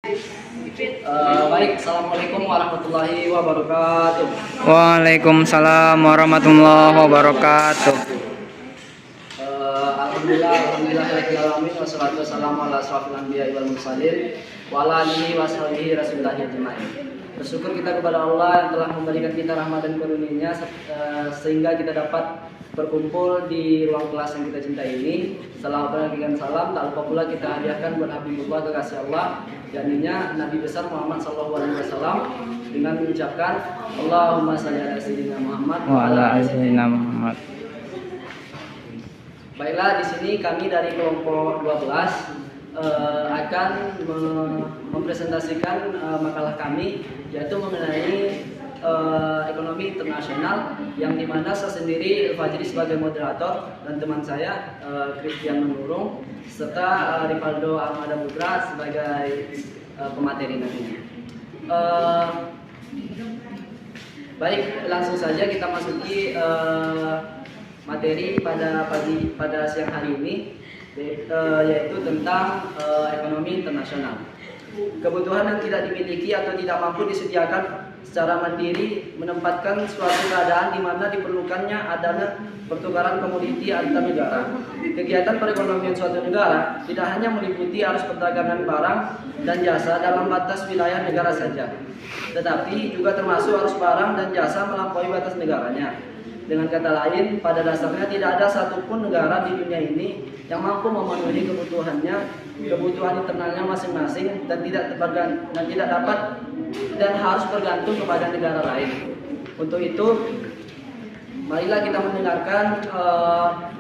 Baik, assalamualaikum warahmatullahi wabarakatuh. Waalaikumsalam warahmatullahi wabarakatuh. Alhamdulillahirobbilalamin wassalatu wassalamu ala asrofil anbiya'i wal mursalin wa ala alihi washabihi rasulillahi ajmain. Bersyukur kita kepada Allah yang telah memberikan kita rahmat dan karunia sehingga kita dapat berkumpul di ruang kelas yang kita cintai ini. Setelah memberikan salam, tak lupa pula kita hadiahkan buat Habibullah kekasih Allah, yakninya Nabi besar Muhammad SAW, dengan mengucapkan Allahumma shalli ala sayyidina Muhammad Wa ala sayyidina Muhammad. Baiklah, di sini kami dari kelompok 12 akan mempresentasikan makalah kami, yaitu mengenai ekonomi internasional, yang dimana saya sendiri Fajri sebagai moderator dan teman saya Christian Menurung serta Rivaldo Armada Putra sebagai pemateri nantinya. Baik, langsung saja kita masuki materi pada siang hari ini, yaitu tentang ekonomi internasional. Kebutuhan yang tidak dimiliki atau tidak mampu disediakan secara mandiri menempatkan suatu keadaan di mana diperlukannya adanya pertukaran komoditi antar negara. Kegiatan perekonomian suatu negara tidak hanya meliputi arus perdagangan barang dan jasa dalam batas wilayah negara saja, tetapi juga termasuk arus barang dan jasa melampaui batas negaranya. Dengan kata lain, pada dasarnya tidak ada satupun negara di dunia ini yang mampu memenuhi kebutuhan internalnya masing-masing dan tidak dapat dan harus bergantung kepada negara lain. Untuk itu, marilah kita mendengarkan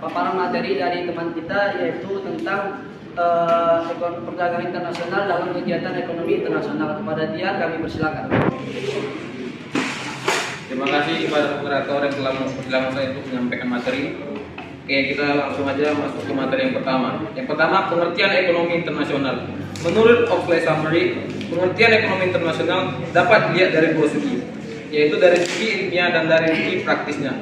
paparan materi dari teman kita, yaitu tentang perdagangan internasional dalam kegiatan ekonomi internasional. Kepada dia kami persilakan. Terima kasih kepada moderator yang telah mempersilahkan saya untuk menyampaikan materi. Oke, kita langsung aja masuk ke materi yang pertama. Yang pertama, pengertian ekonomi internasional. Menurut Oxley Summary, pengertian ekonomi internasional dapat dilihat dari dua segi, yaitu dari segi ilmiah dan dari segi praktisnya.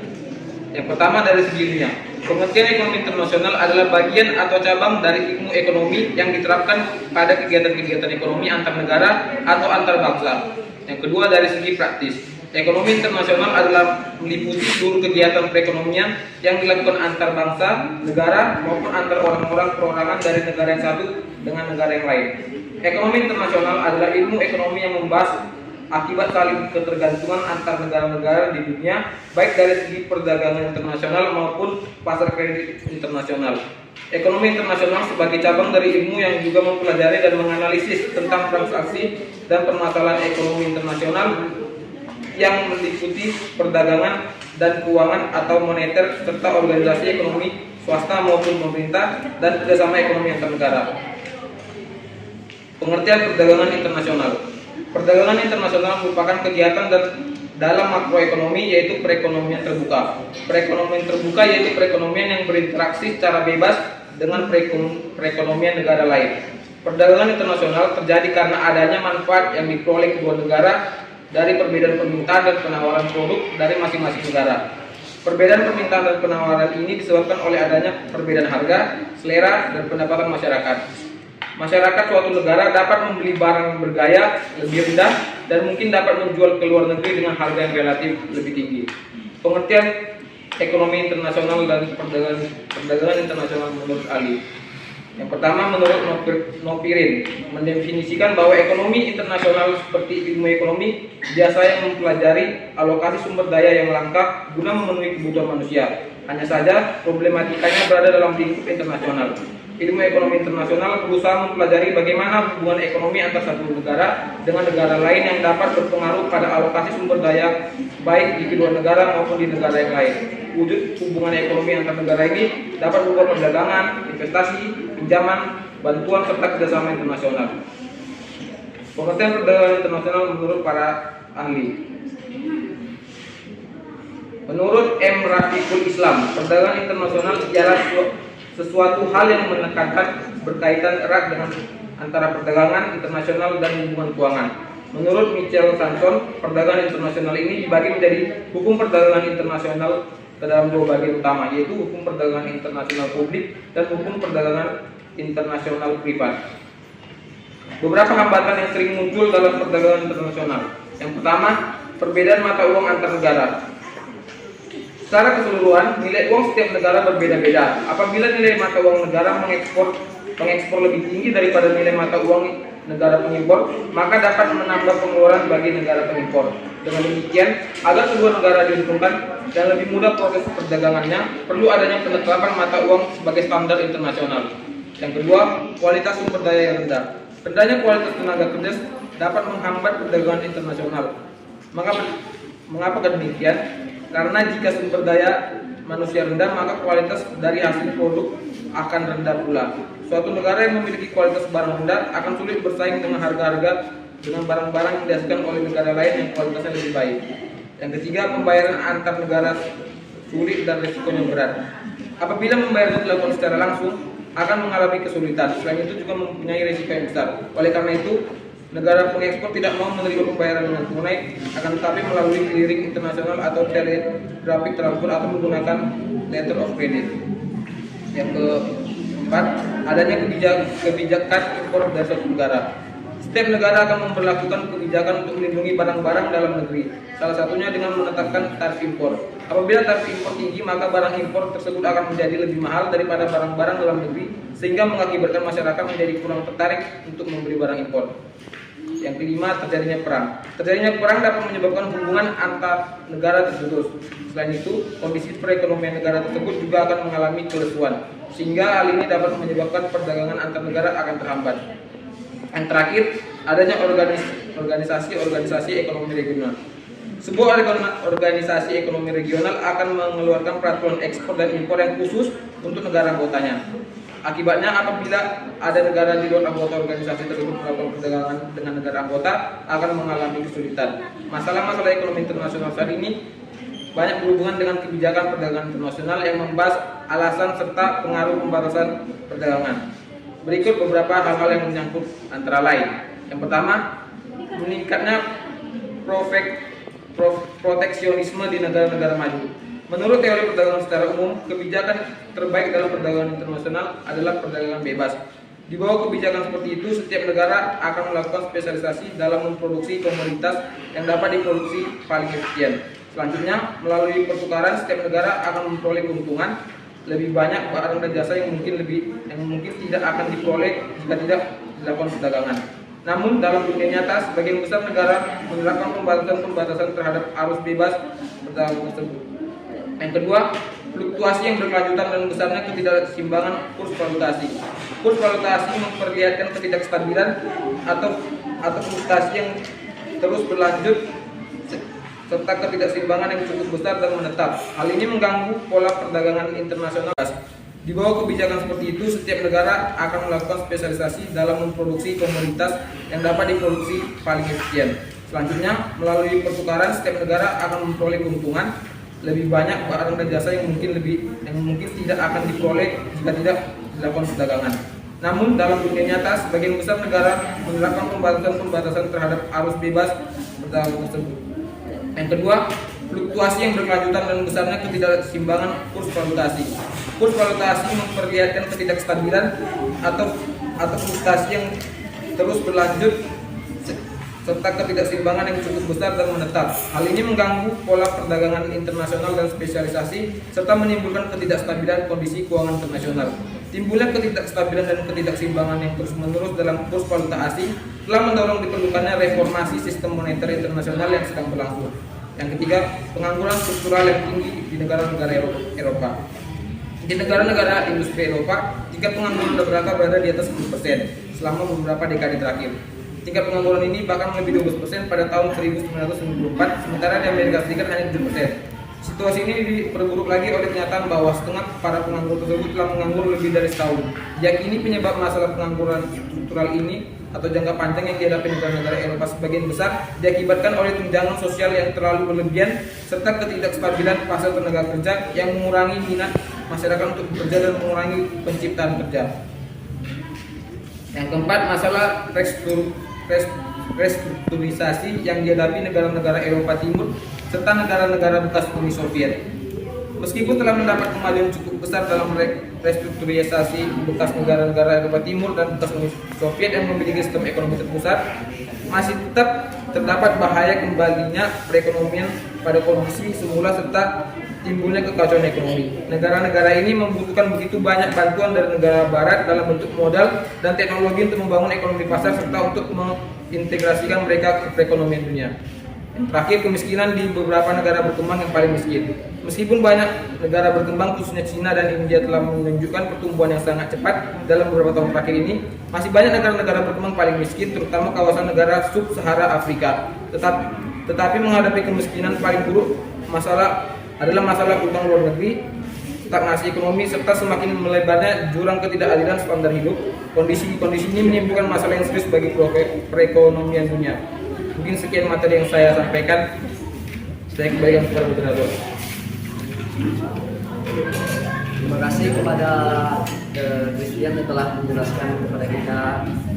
Yang pertama, dari segi ilmiah. Pengertian ekonomi internasional adalah bagian atau cabang dari ilmu ekonomi yang diterapkan pada kegiatan-kegiatan ekonomi antar negara atau antar bangsa. Yang kedua, dari segi praktis. Ekonomi internasional adalah meliputi seluruh kegiatan perekonomian yang dilakukan antar bangsa, negara, maupun antar orang-orang perorangan dari negara yang satu dengan negara yang lain. Ekonomi internasional adalah ilmu ekonomi yang membahas akibat saling ketergantungan antar negara-negara di dunia, baik dari segi perdagangan internasional maupun pasar kredit internasional. Ekonomi internasional sebagai cabang dari ilmu yang juga mempelajari dan menganalisis tentang transaksi dan permasalahan ekonomi internasional yang meliputi perdagangan dan keuangan atau moneter serta organisasi ekonomi swasta maupun pemerintah dan kerjasama ekonomi antar negara. Pengertian perdagangan internasional. Perdagangan internasional merupakan kegiatan dalam makroekonomi, yaitu perekonomian terbuka. Perekonomian terbuka yaitu perekonomian yang berinteraksi secara bebas dengan perekonomian negara lain. Perdagangan internasional terjadi karena adanya manfaat yang diperoleh kedua negara dari perbedaan permintaan dan penawaran produk dari masing-masing negara. Perbedaan permintaan dan penawaran ini disebabkan oleh adanya perbedaan harga, selera, dan pendapatan masyarakat. Masyarakat suatu negara dapat membeli barang bergaya lebih rendah dan mungkin dapat menjual ke luar negeri dengan harga yang relatif lebih tinggi. Pengertian ekonomi internasional dan perdagangan internasional menurut ahli. Yang pertama, menurut Nopirin, mendefinisikan bahwa ekonomi internasional seperti ilmu ekonomi biasanya mempelajari alokasi sumber daya yang langka guna memenuhi kebutuhan manusia. Hanya saja problematikanya berada dalam lingkup internasional. Ilmu ekonomi internasional berusaha mempelajari bagaimana hubungan ekonomi antar satu negara dengan negara lain yang dapat berpengaruh pada alokasi sumber daya baik di kedua negara maupun di negara yang lain. Wujud hubungan ekonomi antar negara ini dapat berupa perdagangan, investasi, pinjaman, bantuan serta kerjasama internasional. Pengertian perdagangan internasional menurut para ahli. Menurut M. Rafiqul Islam, perdagangan internasional ialah sesuatu hal yang menekankan berkaitan erat dengan antara perdagangan internasional dan hubungan keuangan. Menurut Michael Sanson, perdagangan internasional ini dibagi menjadi hukum perdagangan internasional ke dalam dua bagian utama, yaitu hukum perdagangan internasional publik dan hukum perdagangan internasional privat. Beberapa hambatan yang sering muncul dalam perdagangan internasional. Yang pertama, perbedaan mata uang antar negara. Secara keseluruhan, nilai uang setiap negara berbeda-beda. Apabila nilai mata uang negara pengekspor lebih tinggi daripada nilai mata uang negara pengimpor, maka dapat menambah pengeluaran bagi negara pengimpor. Dengan demikian, agar kedua negara diuntungkan dan lebih mudah proses perdagangannya, perlu adanya penetapan mata uang sebagai standar internasional. Yang kedua, kualitas sumber daya yang rendah. Rendahnya kualitas tenaga kerja dapat menghambat perdagangan internasional. Mengapa demikian? Karena jika sumber daya manusia rendah, maka kualitas dari hasil produk akan rendah pula. Suatu negara yang memiliki kualitas barang rendah akan sulit bersaing dengan harga-harga dengan barang-barang yang dihasilkan oleh negara lain yang kualitasnya lebih baik. Yang ketiga, pembayaran antar negara sulit dan risikonya berat. Apabila pembayaran dilakukan secara langsung, akan mengalami kesulitan. Selain itu juga mempunyai risiko yang besar. Oleh karena itu, negara pengekspor tidak mau menerima pembayaran dengan tunai, akan tetapi melalui clearing internasional atau telegraphic transfer atau menggunakan letter of credit. Yang keempat, adanya kebijakan impor dari suatu negara. Setiap negara akan memperlakukan kebijakan untuk melindungi barang-barang dalam negeri. Salah satunya dengan menetapkan tarif impor. Apabila tarif impor tinggi, maka barang impor tersebut akan menjadi lebih mahal daripada barang-barang dalam negeri, sehingga mengakibatkan masyarakat menjadi kurang tertarik untuk membeli barang impor. Yang kelima, terjadinya perang. Terjadinya perang dapat menyebabkan hubungan antar negara terputus. Selain itu, kondisi perekonomian negara tersebut juga akan mengalami kelesuan, sehingga hal ini dapat menyebabkan perdagangan antar negara akan terhambat. Yang terakhir, adanya organisasi ekonomi regional. Sebuah organisasi ekonomi regional akan mengeluarkan peraturan ekspor dan impor yang khusus untuk negara anggotanya. Akibatnya, apabila ada negara di luar anggota organisasi tersebut melakukan perdagangan dengan negara anggota, akan mengalami kesulitan. Masalah-masalah ekonomi internasional saat ini banyak berhubungan dengan kebijakan perdagangan internasional yang membahas alasan serta pengaruh pembatasan perdagangan. Berikut beberapa hal-hal yang menyangkut antara lain. Yang pertama, meningkatnya proteksionisme di negara-negara maju. Menurut teori perdagangan secara umum, kebijakan terbaik dalam perdagangan internasional adalah perdagangan bebas. Di bawah kebijakan seperti itu, setiap negara akan melakukan spesialisasi dalam memproduksi komoditas yang dapat diproduksi paling efisien. Selanjutnya, melalui pertukaran, setiap negara akan memperoleh keuntungan lebih banyak barang dan jasa yang mungkin tidak akan diperoleh jika tidak dilakukan perdagangan. Namun dalam dunia nyata, sebagian besar negara menerapkan pembatasan terhadap arus bebas perdagangan tersebut. Yang kedua, fluktuasi yang berkelanjutan dan besarnya ketidakseimbangan kurs valuasi. Kurs valuasi memperlihatkan ketidakstabilan atau fluktuasi yang terus berlanjut serta ketidakseimbangan yang cukup besar dan menetap. Hal ini mengganggu pola perdagangan internasional. Di bawah kebijakan seperti itu, setiap negara akan melakukan spesialisasi dalam memproduksi komoditas yang dapat diproduksi paling efisien. Selanjutnya, melalui pertukaran, setiap negara akan memperoleh keuntungan lebih banyak barang dan jasa yang mungkin tidak akan diperoleh jika tidak dilakukan perdagangan. Namun dalam dunia nyata, sebagian besar negara menerapkan pembatasan terhadap arus bebas perdagangan tersebut. Yang kedua, fluktuasi yang berkelanjutan dan besarnya ketidakseimbangan kurs valuasi. Kurs valuasi memperlihatkan ketidakstabilan atau fluktuasi yang terus berlanjut serta ketidakseimbangan yang cukup besar dan menetap. Hal ini mengganggu pola perdagangan internasional dan spesialisasi serta menimbulkan ketidakstabilan kondisi keuangan internasional. Timbulnya ketidakstabilan dan ketidakseimbangan yang terus-menerus dalam kurs valuta asing telah mendorong diperlukannya reformasi sistem moneter internasional yang sedang berlangsung. Yang ketiga, pengangguran struktural yang tinggi di negara-negara Eropa. Di negara-negara industri Eropa, tingkat pengangguran rata-rata berada di atas 10% selama beberapa dekade terakhir. Tingkat pengangguran ini bahkan lebih 12% pada tahun 1994, sementara di Amerika Serikat hanya 7%. Situasi ini diperburuk lagi oleh kenyataan bahwa setengah para penganggur tersebut telah menganggur lebih dari setahun. Yakini penyebab masalah pengangguran struktural ini atau jangka panjang yang dihadapi negara-negara Eropa sebagian besar diakibatkan oleh tunjangan sosial yang terlalu berlebihan serta ketidakstabilan pasar tenaga kerja yang mengurangi minat masyarakat untuk bekerja dan mengurangi penciptaan kerja. Yang keempat, masalah restrukturisasi yang dihadapi negara-negara Eropa Timur serta negara-negara bekas Uni Soviet. Meskipun telah mendapat kemajuan cukup besar dalam restrukturisasi bekas negara-negara Eropa Timur dan bekas Uni Soviet yang memiliki sistem ekonomi terpusat, masih tetap terdapat bahaya kembalinya perekonomian pada kondisi semula serta timbulnya kekacauan ekonomi. Negara-negara ini membutuhkan begitu banyak bantuan dari negara barat dalam bentuk modal dan teknologi untuk membangun ekonomi pasar serta untuk mengintegrasikan mereka ke perekonomian dunia. Terakhir, kemiskinan di beberapa negara berkembang yang paling miskin. Meskipun banyak negara berkembang khususnya Cina dan India telah menunjukkan pertumbuhan yang sangat cepat dalam beberapa tahun terakhir ini, masih banyak negara-negara berkembang paling miskin, terutama kawasan negara sub-Sahara Afrika. Tetapi menghadapi kemiskinan paling buruk adalah masalah utang luar negeri, stagnasi ekonomi, serta semakin melebarnya jurang ketidakadilan standar hidup. Kondisi ini menimbulkan masalah yang serius bagi perekonomian dunia. Mungkin sekian materi yang saya sampaikan. Saya kembalikan kepada moderator. Terima kasih kepada Christian yang telah menjelaskan kepada kita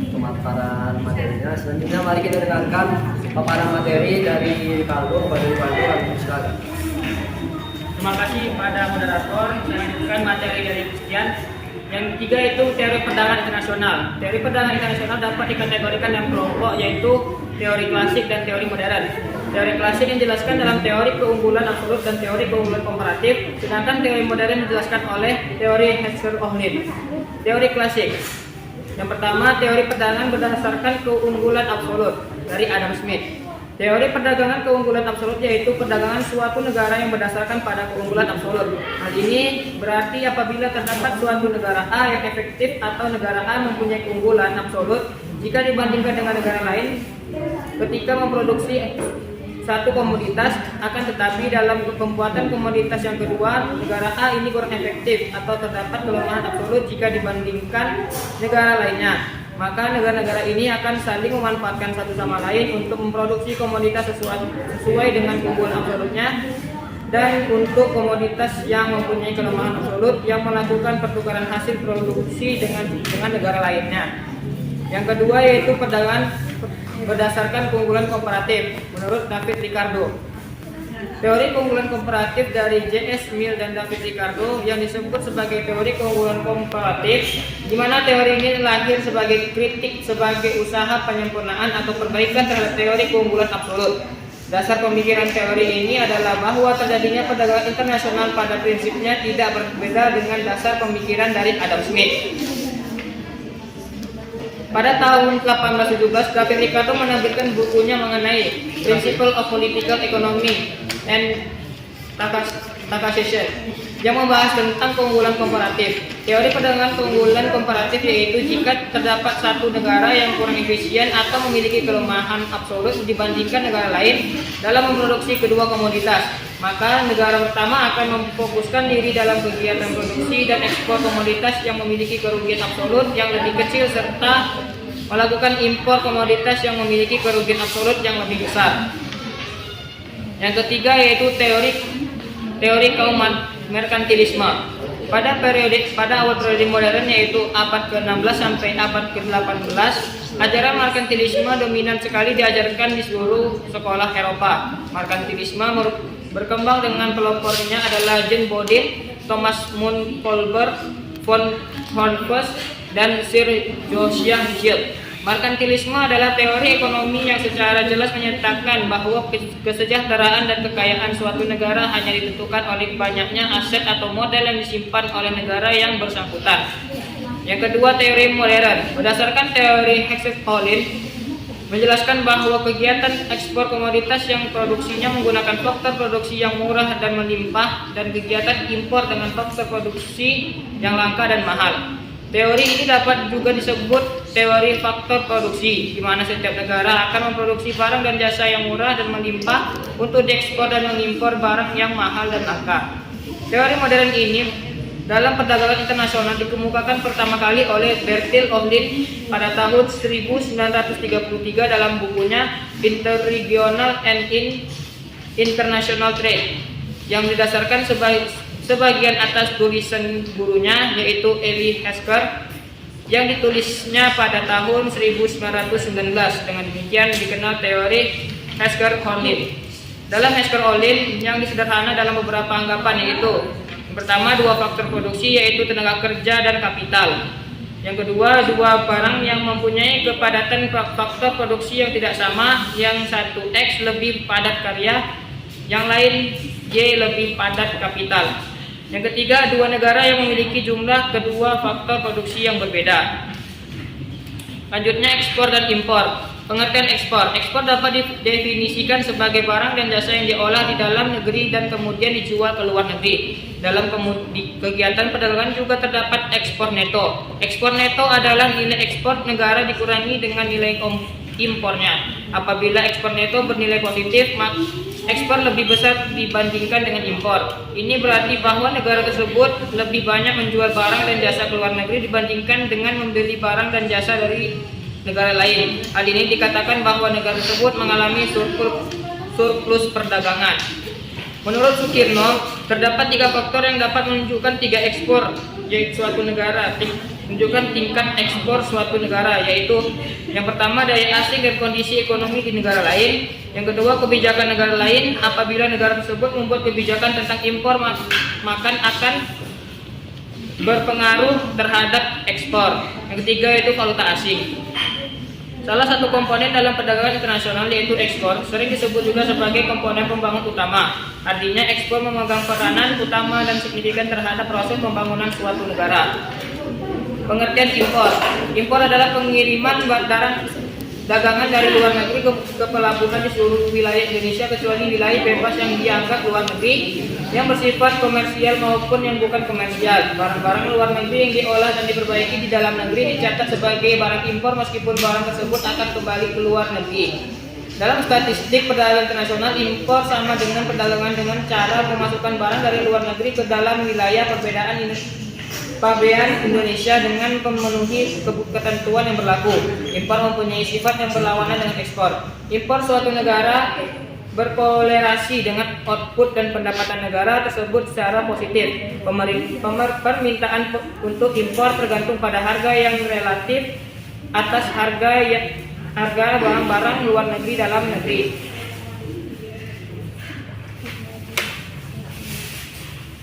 pemaparan materinya. Selanjutnya mari kita dengarkan paparan materi dari Rivaldo. Silakan. Terima kasih kepada moderator. Saya lanjutkan materi dari Christian. Yang ketiga itu teori perdagangan internasional. Teori perdagangan internasional dapat dikategorikan dalam kelompok yaitu teori klasik dan teori modern. Teori klasik yang dijelaskan dalam teori keunggulan absolut dan teori keunggulan komparatif, sedangkan teori modern dijelaskan oleh teori Hertzberg-Ohlin. Teori klasik. Yang pertama, teori perdagangan berdasarkan keunggulan absolut dari Adam Smith. Teori perdagangan keunggulan absolut yaitu perdagangan suatu negara yang berdasarkan pada keunggulan absolut. Hal ini berarti apabila terdapat suatu negara A yang efektif atau negara A mempunyai keunggulan absolut jika dibandingkan dengan negara lain ketika memproduksi satu komoditas, akan tetapi dalam pembuatan komoditas yang kedua negara A ini kurang efektif atau terdapat kelemahan absolut jika dibandingkan negara lainnya. Maka negara-negara ini akan saling memanfaatkan satu sama lain untuk memproduksi komoditas sesuai dengan keunggulan absolutnya, dan untuk komoditas yang mempunyai kelemahan absolut yang melakukan pertukaran hasil produksi dengan negara lainnya. Yang kedua yaitu perdagangan berdasarkan keunggulan komparatif menurut David Ricardo. Teori keunggulan komparatif dari J.S. Mill dan David Ricardo yang disebut sebagai teori keunggulan komparatif, di mana teori ini lahir sebagai kritik sebagai usaha penyempurnaan atau perbaikan terhadap teori keunggulan absolut. Dasar pemikiran teori ini adalah bahwa terjadinya perdagangan internasional pada prinsipnya tidak berbeda dengan dasar pemikiran dari Adam Smith. Pada tahun 1817, David Ricardo menerbitkan bukunya mengenai Principle of Political Economy and Taxation yang membahas tentang keunggulan komparatif. Teori perdagangan keunggulan komparatif yaitu jika terdapat satu negara yang kurang efisien atau memiliki kelemahan absolut dibandingkan negara lain dalam memproduksi kedua komoditas, maka negara pertama akan memfokuskan diri dalam kegiatan produksi dan ekspor komoditas yang memiliki kerugian absolut yang lebih kecil serta melakukan impor komoditas yang memiliki kerugian absolut yang lebih besar. Yang ketiga yaitu teori kaum merkantilisme. Pada awal periode modern yaitu abad ke-16 sampai abad ke-18, ajaran merkantilisme dominan sekali diajarkan di seluruh sekolah Eropa. Merkantilisme berkembang dengan pelopornya adalah John Bodin, Thomas Mun Colbert, von Hornfuss, dan Sir Josiah Gill. Merkantilisme adalah teori ekonomi yang secara jelas menyatakan bahwa kesejahteraan dan kekayaan suatu negara hanya ditentukan oleh banyaknya aset atau modal yang disimpan oleh negara yang bersangkutan. Yang kedua, teori modern. Berdasarkan teori Hertzberg-Ohlin menjelaskan bahwa kegiatan ekspor komoditas yang produksinya menggunakan faktor produksi yang murah dan melimpah dan kegiatan impor dengan faktor produksi yang langka dan mahal. Teori ini dapat juga disebut teori faktor produksi, di mana setiap negara akan memproduksi barang dan jasa yang murah dan melimpah untuk diekspor dan mengimpor barang yang mahal dan langka. Teori modern ini dalam perdagangan internasional dikemukakan pertama kali oleh Bertil Ohlin pada tahun 1933 dalam bukunya Interregional and International Trade yang didasarkan sebagian atas tulisan gurunya yaitu Elie Hesker yang ditulisnya pada tahun 1919. Dengan demikian dikenal teori Hertzberg-Ohlin. dalam ekspor olin yang disederhana dalam beberapa anggapan, yaitu yang pertama dua faktor produksi, yaitu tenaga kerja dan kapital. Yang kedua, dua barang yang mempunyai kepadatan faktor produksi yang tidak sama, yang satu X lebih padat karya, yang lain Y lebih padat kapital. Yang ketiga, dua negara yang memiliki jumlah kedua faktor produksi yang berbeda. Lanjutnya, ekspor dan impor. Pengertian ekspor. Ekspor dapat didefinisikan sebagai barang dan jasa yang diolah di dalam negeri dan kemudian dijual ke luar negeri. Dalam kegiatan perdagangan juga terdapat ekspor neto. Ekspor neto adalah nilai ekspor negara dikurangi dengan nilai impornya. Apabila ekspor neto bernilai positif, maka ekspor lebih besar dibandingkan dengan impor. Ini berarti bahwa negara tersebut lebih banyak menjual barang dan jasa ke luar negeri dibandingkan dengan membeli barang dan jasa dari negara lain. Hal ini dikatakan bahwa negara tersebut mengalami surplus perdagangan. Menurut Sukirno, terdapat tiga faktor yang dapat menunjukkan tiga ekspor yaitu suatu negara, menunjukkan tingkat ekspor suatu negara, yaitu yang pertama daya asing dan kondisi ekonomi di negara lain. Yang kedua, kebijakan negara lain. Apabila negara tersebut membuat kebijakan tentang impor, maka akan berpengaruh terhadap ekspor. Yang ketiga yaitu valuta asing. Salah satu komponen dalam perdagangan internasional yaitu ekspor sering disebut juga sebagai komponen pembangun utama. Artinya ekspor memegang peranan utama dan signifikan terhadap proses pembangunan suatu negara. Pengertian impor. Impor adalah pengiriman barang dagangan dari luar negeri ke pelabuhan di seluruh wilayah Indonesia kecuali wilayah bebas yang dianggap luar negeri yang bersifat komersial maupun yang bukan komersial. Barang-barang luar negeri yang diolah dan diperbaiki di dalam negeri dicatat sebagai barang impor meskipun barang tersebut akan kembali ke luar negeri. Dalam statistik perdagangan internasional, impor sama dengan perdagangan dengan cara memasukkan barang dari luar negeri ke dalam wilayah pabean Indonesia dengan memenuhi ketentuan yang berlaku. Impor mempunyai sifat yang berlawanan dengan ekspor. Impor suatu negara berkolerasi dengan output dan pendapatan negara tersebut secara positif. Permintaan untuk impor tergantung pada harga yang relatif atas harga barang-barang luar negeri dalam negeri.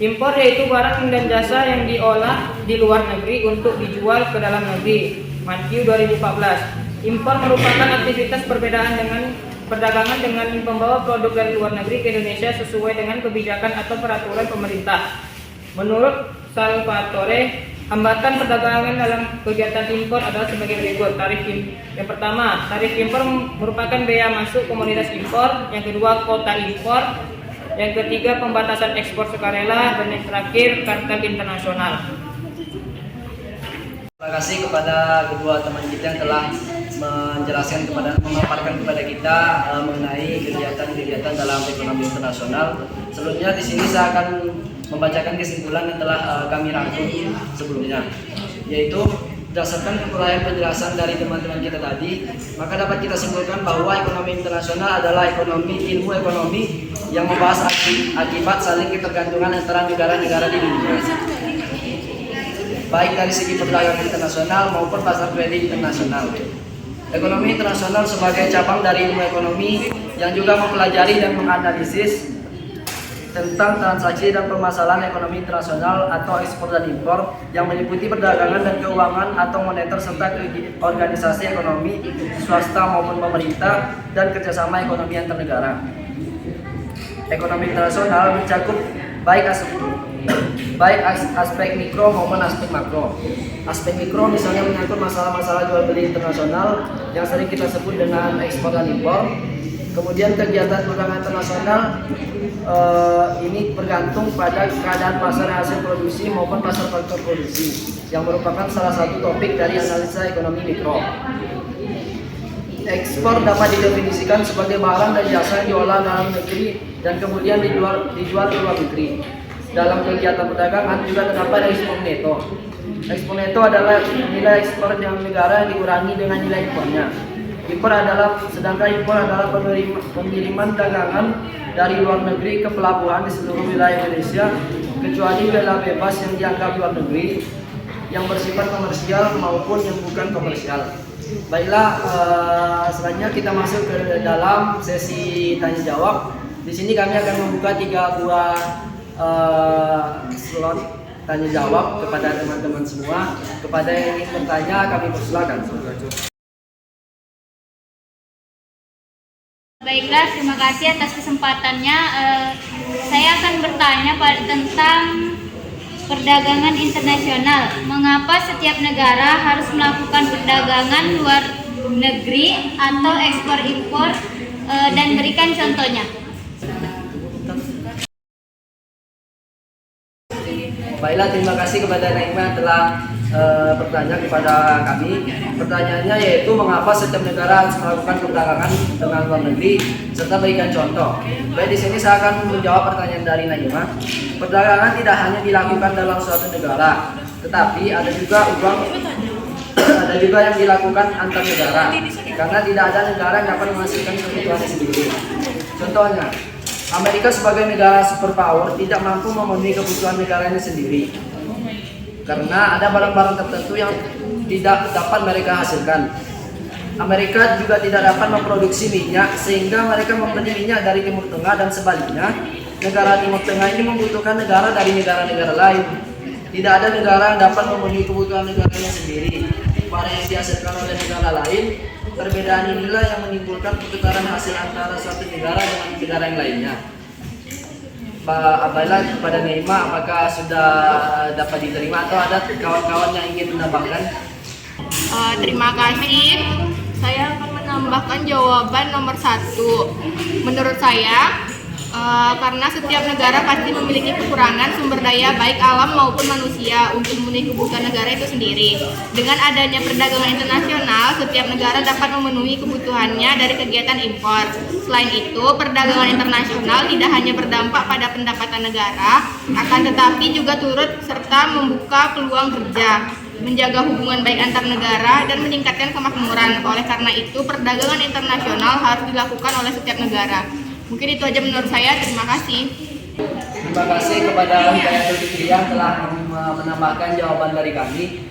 Impor yaitu barang dan jasa yang diolah di luar negeri untuk dijual ke dalam negeri. Matthew 2014. Impor merupakan aktivitas perdagangan dengan membawa produk dari luar negeri ke Indonesia sesuai dengan kebijakan atau peraturan pemerintah. Menurut Salvatore, hambatan perdagangan dalam kegiatan impor adalah sebagai berikut. Yang pertama, tarif impor merupakan bea masuk komoditas impor. Yang kedua, kota impor. Yang ketiga, pembatasan ekspor sukarela, dan yang terakhir, kartel internasional. Terima kasih kepada kedua teman kita yang telah memaparkan kepada kita mengenai kegiatan-kegiatan dalam ekonomi internasional. Selanjutnya di sini saya akan membacakan kesimpulan yang telah kami rangkum sebelumnya, yaitu berdasarkan uraian penjelasan dari teman-teman kita tadi, maka dapat kita simpulkan bahwa ekonomi internasional adalah ilmu ekonomi yang membahas akibat saling ketergantungan antara negara-negara di dunia, baik dari segi perdagangan internasional maupun pasar kredit internasional. Ekonomi internasional sebagai cabang dari ilmu ekonomi yang juga mempelajari dan menganalisis tentang transaksi dan permasalahan ekonomi internasional atau ekspor dan impor yang meliputi perdagangan dan keuangan atau moneter serta organisasi ekonomi swasta maupun pemerintah dan kerjasama ekonomi antar negara. Ekonomi internasional mencakup baik aspek mikro maupun aspek makro. Aspek mikro misalnya menyangkut masalah-masalah jual beli internasional yang sering kita sebut dengan ekspor dan impor. Kemudian kegiatan perdagangan internasional ini bergantung pada keadaan pasar hasil produksi maupun pasar faktor produksi yang merupakan salah satu topik dari analisa ekonomi mikro. Ekspor dapat didefinisikan sebagai barang dan jasa yang diolah dalam negeri dan kemudian dijual ke luar negeri. Dalam kegiatan perdagangan juga terdapat ekspor neto. Ekspor neto adalah nilai ekspor yang negara yang dikurangi dengan nilai impornya. Sedangkan impor adalah pengiriman dagangan dari luar negeri ke pelabuhan di seluruh wilayah Indonesia kecuali wilayah bebas yang dianggap luar negeri yang bersifat komersial maupun yang bukan komersial. Baiklah, selanjutnya kita masuk ke dalam sesi tanya jawab. Di sini kami akan membuka 3 buah slot tanya jawab kepada teman-teman semua. Kepada yang ingin bertanya kami persilakan. Baiklah, terima kasih atas kesempatannya. Saya akan bertanya tentang perdagangan internasional. Mengapa setiap negara harus melakukan perdagangan luar negeri atau ekspor impor, dan berikan contohnya. Baiklah, terima kasih kepada Naima telah bertanya kepada kami. Pertanyaannya yaitu mengapa setiap negara harus melakukan perdagangan dengan luar negeri serta berikan contoh. Baik, di sini saya akan menjawab pertanyaan dari Naima. Perdagangan tidak hanya dilakukan dalam suatu negara, tetapi ada juga yang dilakukan antar negara. Karena tidak ada negara yang dapat menghasilkan kebutuhannya sendiri. Contohnya, Amerika sebagai negara superpower tidak mampu memenuhi kebutuhan negaranya sendiri. Karena ada barang-barang tertentu yang tidak dapat mereka hasilkan. Amerika juga tidak dapat memproduksi minyak sehingga mereka membeli minyak dari Timur Tengah, dan sebaliknya negara Timur Tengah ini membutuhkan negara dari negara-negara lain. Tidak ada negara yang dapat memenuhi kebutuhan negaranya sendiri. Barang yang dihasilkan oleh negara lain, perbedaan inilah yang menimbulkan pertukaran hasil antara suatu negara dengan negara yang lainnya. Baiklah, kepada Naima, apakah sudah dapat diterima atau ada kawan-kawan yang ingin menambahkan? Terima kasih. Saya akan menambahkan jawaban nomor 1. Menurut saya, karena setiap negara pasti memiliki kekurangan sumber daya baik alam maupun manusia untuk memenuhi kebutuhan negara itu sendiri. Dengan adanya perdagangan internasional, setiap negara dapat memenuhi kebutuhannya dari kegiatan impor. Selain itu, perdagangan internasional tidak hanya berdampak pada pendapatan negara, akan tetapi juga turut serta membuka peluang kerja, menjaga hubungan baik antar negara, dan meningkatkan kemakmuran. Oleh karena itu, perdagangan internasional harus dilakukan oleh setiap negara. Mungkin itu aja menurut saya. Terima kasih. Terima kasih kepada Hidayatul Fikri yang telah menambahkan jawaban dari kami.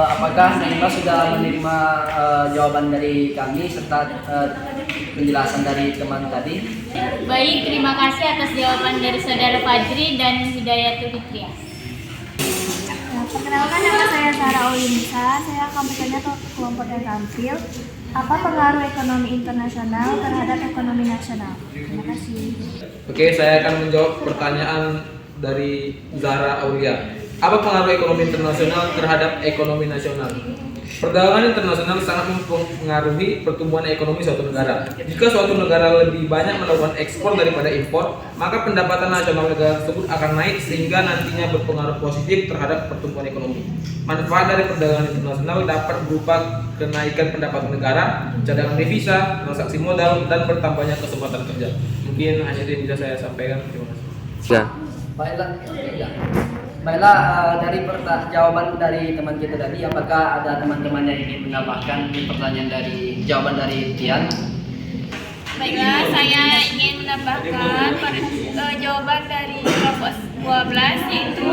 Apakah Naima sudah menerima jawaban dari kami serta penjelasan dari teman tadi? Baik, terima kasih atas jawaban dari Saudara Fajri dan Hidayatul Fikri. Perkenalkan, nama saya Sarah Olinsa. Saya akan bertanya ke kelompok yang tampil. Apa pengaruh ekonomi internasional terhadap ekonomi nasional? Terima kasih. Oke, saya akan menjawab pertanyaan dari Zahra Aulia. Apa pengaruh ekonomi internasional terhadap ekonomi nasional? Perdagangan internasional sangat mempengaruhi pertumbuhan ekonomi suatu negara. Jika suatu negara lebih banyak melakukan ekspor daripada impor, maka pendapatan nasional negara tersebut akan naik sehingga nantinya berpengaruh positif terhadap pertumbuhan ekonomi. Manfaat dari perdagangan internasional dapat berupa kenaikan pendapatan negara, cadangan devisa, transaksi modal, dan bertambahnya kesempatan kerja. Mungkin hanya itu yang bisa saya sampaikan. Terima kasih. Ya. Baiklah, dari jawaban dari teman kita tadi, apakah ada teman-teman yang ingin menambahkan jawaban dari Tian? Baiklah, saya ingin menambahkan jawaban dari kelompok 12, yaitu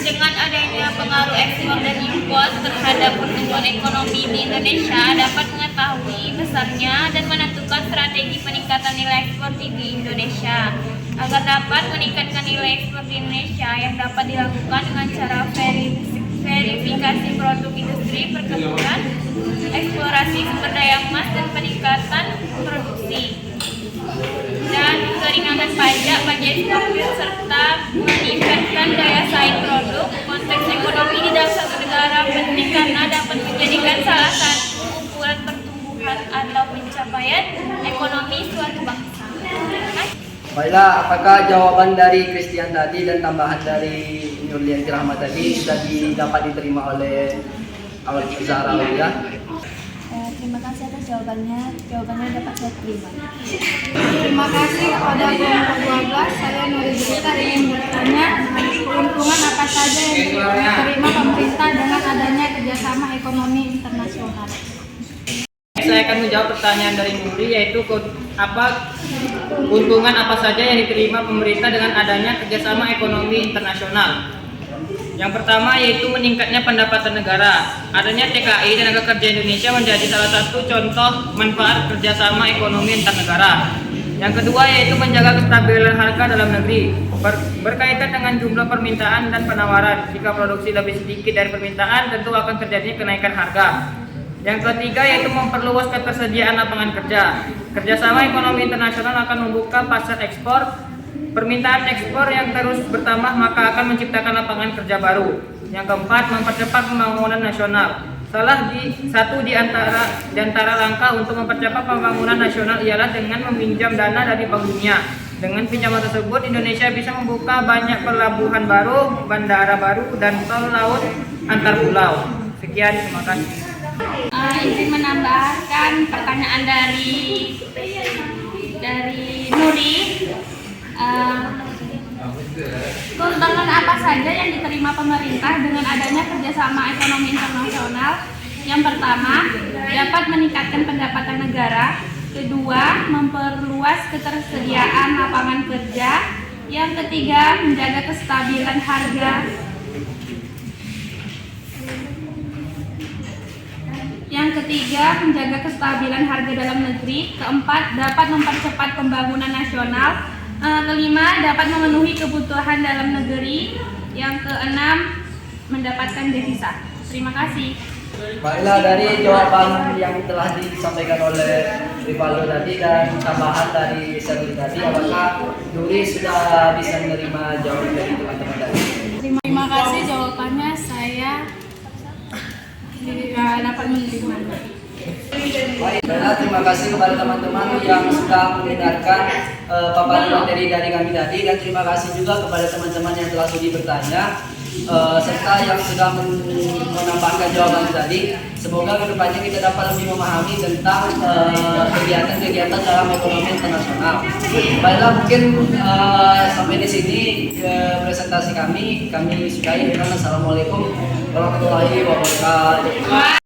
dengan adanya pengaruh ekspor dan impor terhadap pertumbuhan ekonomi di Indonesia dapat mengetahui besarnya dan menentukan strategi peningkatan nilai ekspor di Indonesia. Agar dapat meningkatkan nilai ekspor di Indonesia yang dapat dilakukan dengan cara verifikasi produk industri perkebunan, eksplorasi sumber daya emas, dan peningkatan produksi, dan keringanan pajak bagi eksportir serta meningkatkan daya saing produk. Konteks ekonomi di dalam satu negara penting karena dapat menjadikan salah satu ukuran pertumbuhan atau pencapaian ekonomi suatu bangsa. Baiklah, apakah jawaban dari Christian tadi dan tambahan dari Nurlianti Rahmat tadi sudah dapat diterima oleh Zahra Aulia? Terima kasih atas jawabannya. Jawabannya dapat saya terima. Terima kasih kepada kelompok 12. Saya Nuri Berita ingin bertanya keuntungan apa saja yang diterima pemerintah dengan adanya kerjasama ekonomi internasional. Saya akan menjawab pertanyaan dari Nuri, yaitu keuntungan apa saja yang diterima pemerintah dengan adanya kerjasama ekonomi internasional. Yang pertama yaitu meningkatnya pendapatan negara. Adanya TKI Tenaga Kerja Indonesia menjadi salah satu contoh manfaat kerjasama ekonomi antar negara. Yang kedua yaitu menjaga kestabilan harga dalam negeri. Berkaitan dengan jumlah permintaan dan penawaran. Jika produksi lebih sedikit dari permintaan, tentu akan terjadinya kenaikan harga. Yang ketiga yaitu memperluas ketersediaan lapangan kerja. Kerjasama ekonomi internasional akan membuka pasar ekspor. Permintaan ekspor yang terus bertambah maka akan menciptakan lapangan kerja baru. Yang keempat, mempercepat pembangunan nasional. Satu di antara langkah untuk mempercepat pembangunan nasional ialah dengan meminjam dana dari Bank Dunia. Dengan pinjaman tersebut, Indonesia bisa membuka banyak pelabuhan baru, bandara baru, dan tol laut antar pulau. Sekian, terima kasih. Izin menambahkan pertanyaan dari Nuri. Keuntungan apa saja yang diterima pemerintah dengan adanya kerjasama ekonomi internasional? Yang pertama, dapat meningkatkan pendapatan negara. Kedua, memperluas ketersediaan lapangan kerja. Yang ketiga, menjaga kestabilan harga. Yang ketiga, menjaga kestabilan harga dalam negeri. Keempat, dapat mempercepat pembangunan nasional. Kelima, dapat memenuhi kebutuhan dalam negeri. Yang keenam, mendapatkan devisa. Terima kasih. Baiklah, dari jawaban yang telah disampaikan oleh Rivaldo tadi dan tambahan dari Serli tadi, apakah Nuri sudah bisa menerima jawaban dari teman-teman tadi? Terima kasih jawabannya, saya dapat menerima. Baik, terima kasih kepada teman-teman yang sudah mendengarkan paparan materi dari kami tadi, dan terima kasih juga kepada teman-teman yang telah sudi bertanya serta yang sudah menambahkan jawaban tadi. Semoga kedepannya kita dapat lebih memahami tentang kegiatan-kegiatan dalam ekonomi internasional. Baiklah, mungkin sampai di sini presentasi kami sudahi dengan assalamualaikum warahmatullahi wabarakatuh.